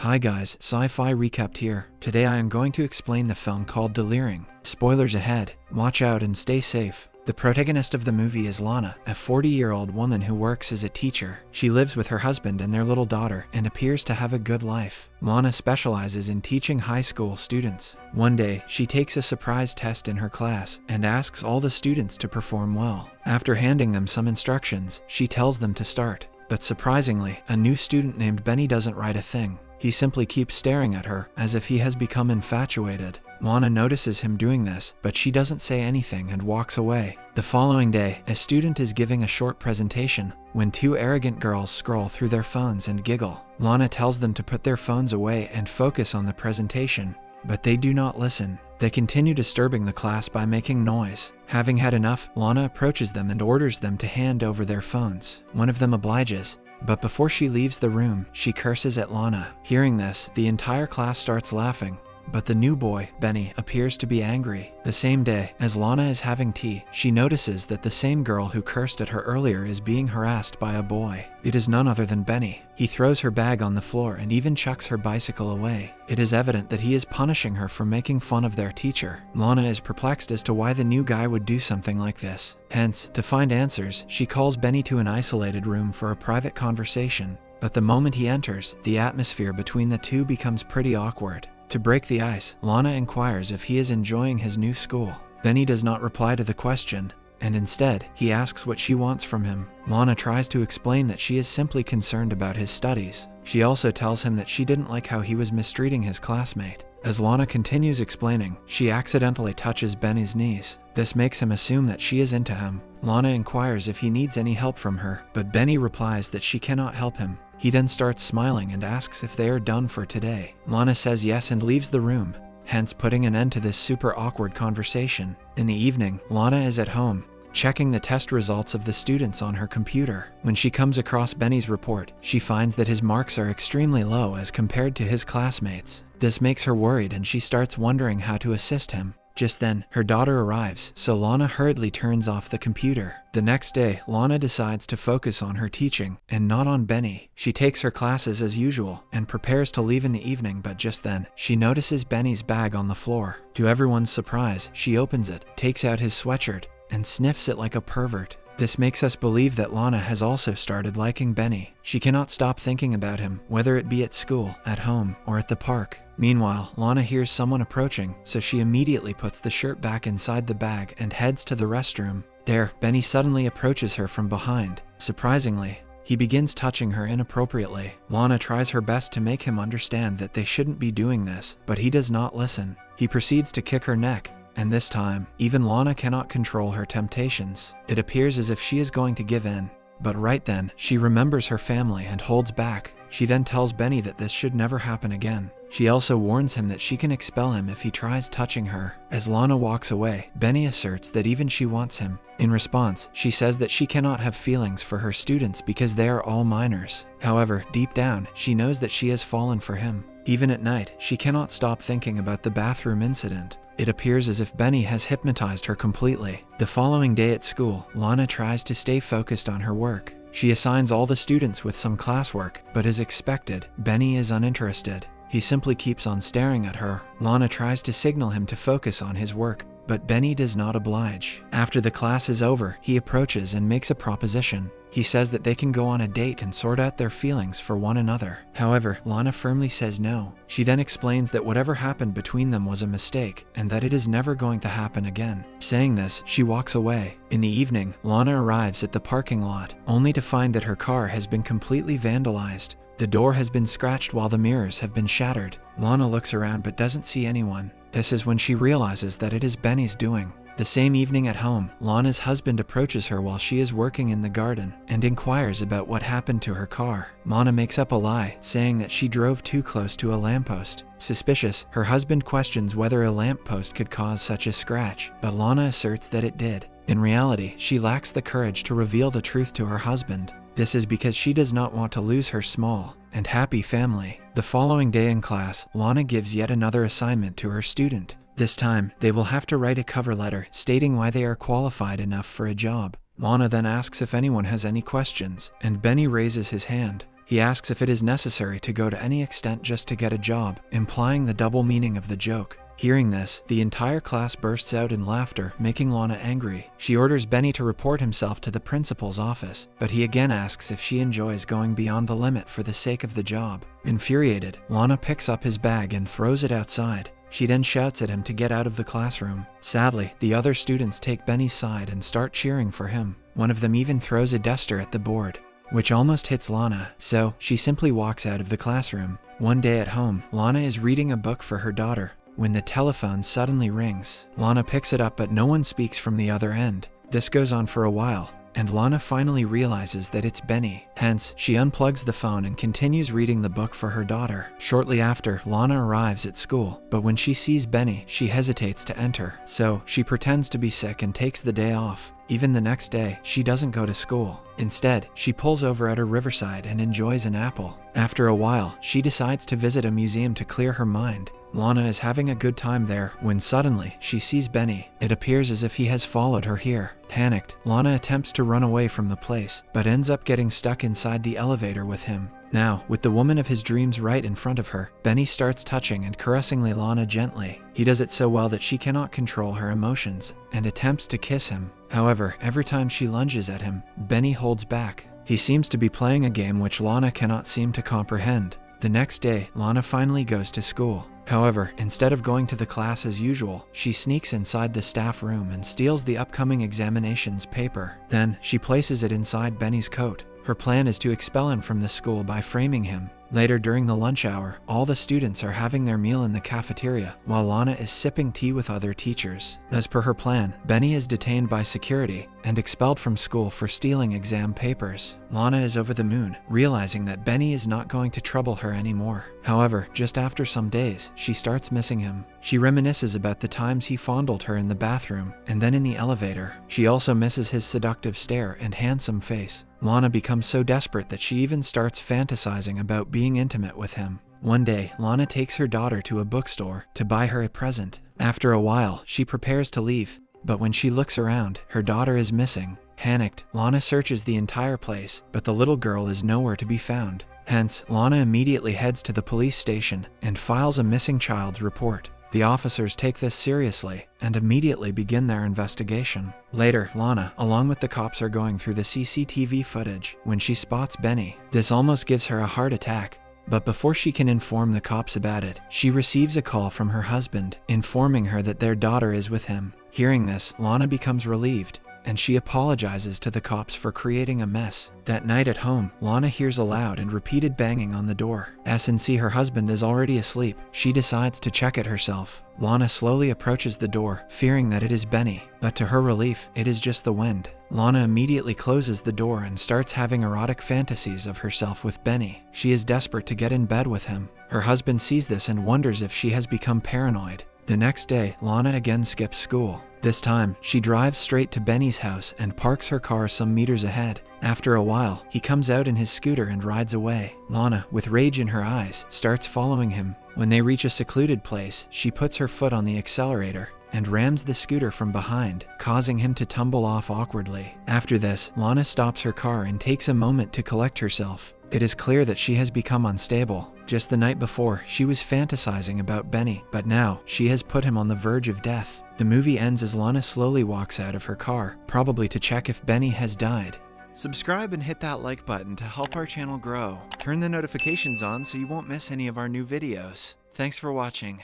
Hi guys, Sci-Fi Recapped here. Today I am going to explain the film called Delirium. Spoilers ahead, watch out and stay safe. The protagonist of the movie is Lana, a 40-year-old woman who works as a teacher. She lives with her husband and their little daughter and appears to have a good life. Lana specializes in teaching high school students. One day, she takes a surprise test in her class and asks all the students to perform well. After handing them some instructions, she tells them to start. But surprisingly, a new student named Benny doesn't write a thing. He simply keeps staring at her, as if he has become infatuated. Lana notices him doing this, but she doesn't say anything and walks away. The following day, a student is giving a short presentation when two arrogant girls scroll through their phones and giggle. Lana tells them to put their phones away and focus on the presentation, but they do not listen. They continue disturbing the class by making noise. Having had enough, Lana approaches them and orders them to hand over their phones. One of them obliges, but before she leaves the room, she curses at Lana. Hearing this, the entire class starts laughing. But the new boy, Benny, appears to be angry. The same day, as Lana is having tea, she notices that the same girl who cursed at her earlier is being harassed by a boy. It is none other than Benny. He throws her bag on the floor and even chucks her bicycle away. It is evident that he is punishing her for making fun of their teacher. Lana is perplexed as to why the new guy would do something like this. Hence, to find answers, she calls Benny to an isolated room for a private conversation. But the moment he enters, the atmosphere between the two becomes pretty awkward. To break the ice, Lana inquires if he is enjoying his new school. Benny does not reply to the question, and instead, he asks what she wants from him. Lana tries to explain that she is simply concerned about his studies. She also tells him that she didn't like how he was mistreating his classmate. As Lana continues explaining, she accidentally touches Benny's knees. This makes him assume that she is into him. Lana inquires if he needs any help from her, but Benny replies that she cannot help him. He then starts smiling and asks if they are done for today. Lana says yes and leaves the room, hence putting an end to this super awkward conversation. In the evening, Lana is at home, checking the test results of the students on her computer. When she comes across Benny's report, she finds that his marks are extremely low as compared to his classmates. This makes her worried and she starts wondering how to assist him. Just then, her daughter arrives, so Lana hurriedly turns off the computer. The next day, Lana decides to focus on her teaching, and not on Benny. She takes her classes as usual, and prepares to leave in the evening, but just then, she notices Benny's bag on the floor. To everyone's surprise, she opens it, takes out his sweatshirt, and sniffs it like a pervert. This makes us believe that Lana has also started liking Benny. She cannot stop thinking about him, whether it be at school, at home, or at the park. Meanwhile, Lana hears someone approaching, so she immediately puts the shirt back inside the bag and heads to the restroom. There, Benny suddenly approaches her from behind. Surprisingly, he begins touching her inappropriately. Lana tries her best to make him understand that they shouldn't be doing this, but he does not listen. He proceeds to kick her neck, and this time, even Lana cannot control her temptations. It appears as if she is going to give in. But right then, she remembers her family and holds back. She then tells Benny that this should never happen again. She also warns him that she can expel him if he tries touching her. As Lana walks away, Benny asserts that even she wants him. In response, she says that she cannot have feelings for her students because they are all minors. However, deep down, she knows that she has fallen for him. Even at night, she cannot stop thinking about the bathroom incident. It appears as if Benny has hypnotized her completely. The following day at school, Lana tries to stay focused on her work. She assigns all the students with some classwork, but as expected, Benny is uninterested. He simply keeps on staring at her. Lana tries to signal him to focus on his work, but Benny does not oblige. After the class is over, he approaches and makes a proposition. He says that they can go on a date and sort out their feelings for one another. However, Lana firmly says no. She then explains that whatever happened between them was a mistake and that it is never going to happen again. Saying this, she walks away. In the evening, Lana arrives at the parking lot, only to find that her car has been completely vandalized. The door has been scratched while the mirrors have been shattered. Lana looks around but doesn't see anyone. This is when she realizes that it is Benny's doing. The same evening at home, Lana's husband approaches her while she is working in the garden and inquires about what happened to her car. Lana makes up a lie, saying that she drove too close to a lamppost. Suspicious, her husband questions whether a lamppost could cause such a scratch, but Lana asserts that it did. In reality, she lacks the courage to reveal the truth to her husband. This is because she does not want to lose her small and happy family. The following day in class, Lana gives yet another assignment to her student. This time, they will have to write a cover letter stating why they are qualified enough for a job. Lana then asks if anyone has any questions, and Benny raises his hand. He asks if it is necessary to go to any extent just to get a job, implying the double meaning of the joke. Hearing this, the entire class bursts out in laughter, making Lana angry. She orders Benny to report himself to the principal's office, but he again asks if she enjoys going beyond the limit for the sake of the job. Infuriated, Lana picks up his bag and throws it outside. She then shouts at him to get out of the classroom. Sadly, the other students take Benny's side and start cheering for him. One of them even throws a duster at the board, which almost hits Lana, so she simply walks out of the classroom. One day at home, Lana is reading a book for her daughter when the telephone suddenly rings. Lana picks it up, but no one speaks from the other end. This goes on for a while, and Lana finally realizes that it's Benny. Hence, she unplugs the phone and continues reading the book for her daughter. Shortly after, Lana arrives at school, but when she sees Benny, she hesitates to enter. So, she pretends to be sick and takes the day off. Even the next day, she doesn't go to school. Instead, she pulls over at a riverside and enjoys an apple. After a while, she decides to visit a museum to clear her mind. Lana is having a good time there when suddenly she sees Benny. It appears as if he has followed her here. Panicked, Lana attempts to run away from the place, but ends up getting stuck inside the elevator with him. Now, with the woman of his dreams right in front of her, Benny starts touching and caressing Lana gently. He does it so well that she cannot control her emotions and attempts to kiss him. However, every time she lunges at him, Benny holds back. He seems to be playing a game which Lana cannot seem to comprehend. The next day, Lana finally goes to school. However, instead of going to the class as usual, she sneaks inside the staff room and steals the upcoming examination's paper. Then, she places it inside Benny's coat. Her plan is to expel him from the school by framing him. Later during the lunch hour, all the students are having their meal in the cafeteria, while Lana is sipping tea with other teachers. As per her plan, Benny is detained by security and expelled from school for stealing exam papers. Lana is over the moon, realizing that Benny is not going to trouble her anymore. However, just after some days, she starts missing him. She reminisces about the times he fondled her in the bathroom and then in the elevator. She also misses his seductive stare and handsome face. Lana becomes so desperate that she even starts fantasizing about being intimate with him. One day, Lana takes her daughter to a bookstore to buy her a present. After a while, she prepares to leave, but when she looks around, her daughter is missing. Panicked, Lana searches the entire place, but the little girl is nowhere to be found. Hence, Lana immediately heads to the police station and files a missing child's report. The officers take this seriously and immediately begin their investigation. Later, Lana, along with the cops, are going through the CCTV footage when she spots Benny. This almost gives her a heart attack, but before she can inform the cops about it, she receives a call from her husband, informing her that their daughter is with him. Hearing this, Lana becomes relieved, and she apologizes to the cops for creating a mess. That night at home, Lana hears a loud and repeated banging on the door. As her husband is already asleep, she decides to check it herself. Lana slowly approaches the door, fearing that it is Benny, but to her relief, it is just the wind. Lana immediately closes the door and starts having erotic fantasies of herself with Benny. She is desperate to get in bed with him. Her husband sees this and wonders if she has become paranoid. The next day, Lana again skips school. This time, she drives straight to Benny's house and parks her car some meters ahead. After a while, he comes out in his scooter and rides away. Lana, with rage in her eyes, starts following him. When they reach a secluded place, she puts her foot on the accelerator and rams the scooter from behind, causing him to tumble off awkwardly. After this, Lana stops her car and takes a moment to collect herself. It is clear that she has become unstable. Just the night before, she was fantasizing about Benny, but now she has put him on the verge of death. The movie ends as Lana slowly walks out of her car, probably to check if Benny has died. Subscribe and hit that like button to help our channel grow. Turn the notifications on so you won't miss any of our new videos. Thanks for watching.